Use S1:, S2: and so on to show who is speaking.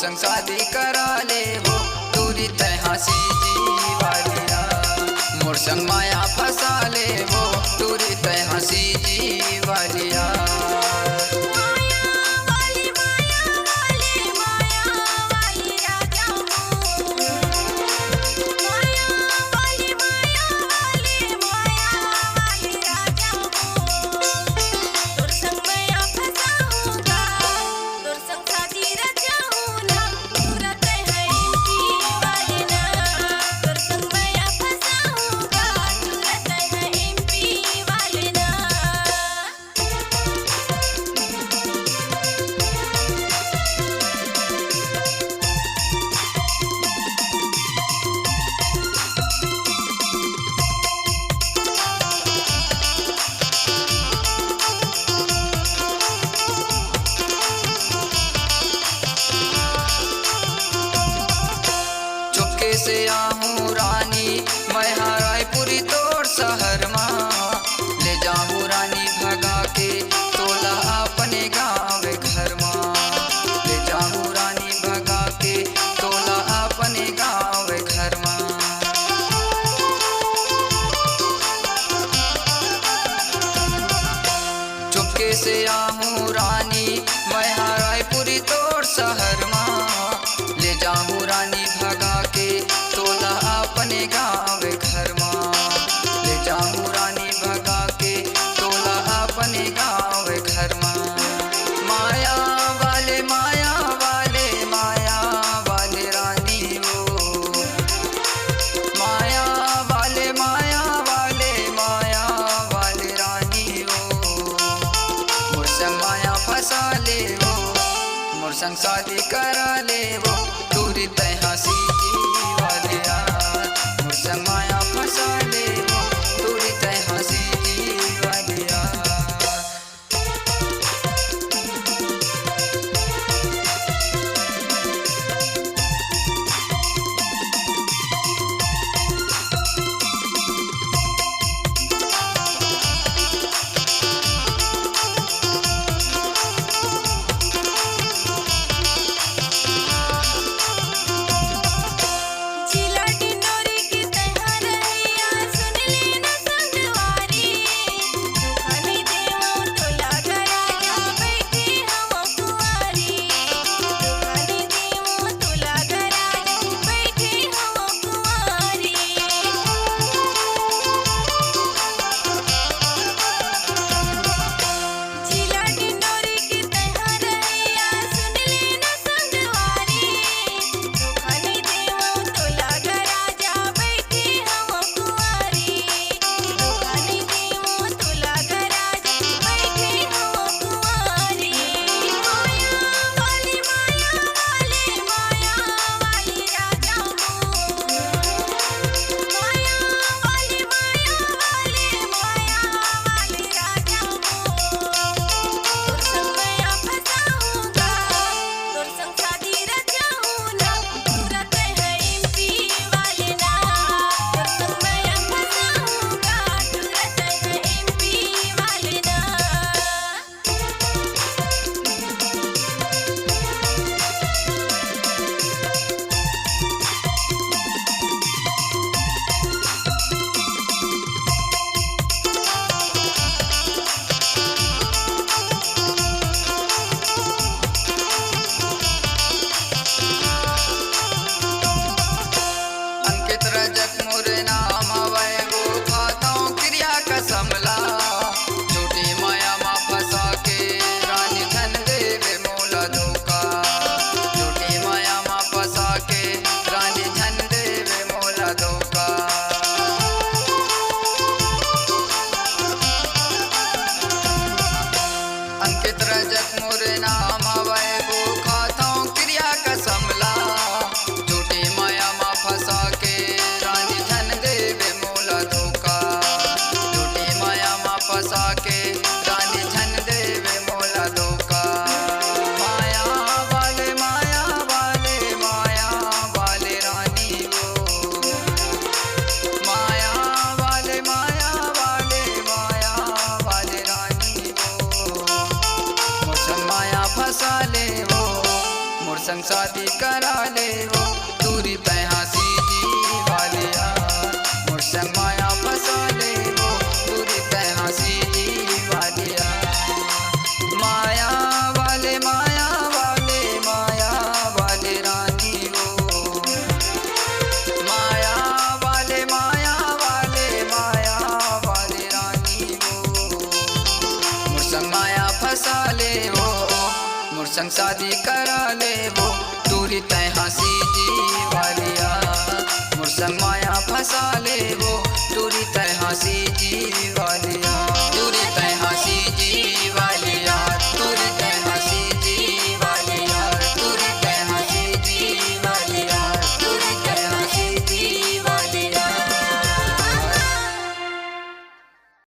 S1: संग शादी करा ले वो दूरी तय हंसी जीवालिया। मोर संग माया फंसा ले वो दूरी तय हंसी जीवालिया। से आहूँ रानी मैं रायपुरी तोड़ शहर माँ। ले जाऊँ रानी भगा के तोला अपने गाँव घर माँ। ले जाऊँ रानी भगा के तोला अपने गाँव घर माँ। चुपके से आहूँ रानी मैं रायपुरी तोड़ शहर माँ। ले जाऊँ रानी भगा के तोला अपने गाँव घर माँ। ले जाऊँ रानी भगा के तोला अपने गाँव घर माँ। माया वाले माया वाले माया वाले रानी वो। माया वाले माया वाले माया वाले रानी वो। मोर संग माया फंसा ले वो मोर संग शादी करा ले वो दूरी तय हंसी जीवालिया। मोर संग माया फंसा ले वो दूरी तय हंसी जीवालिया। शादी करा ले वो दूरी तय हंसी जी वालिया मोर संग माया फंसा ले वो दूरी तय हंसी जी वालिया माया वाले माया वाले माया वाले रानी वो माया वाले माया वाले माया वाले रानी वो मोर संग माया फंसा ले वो मोर संग शादी करा ले वो दूरी तय हंसी जी वालिया मोर संग माया फंसा ले वो दूरी तय हंसी जी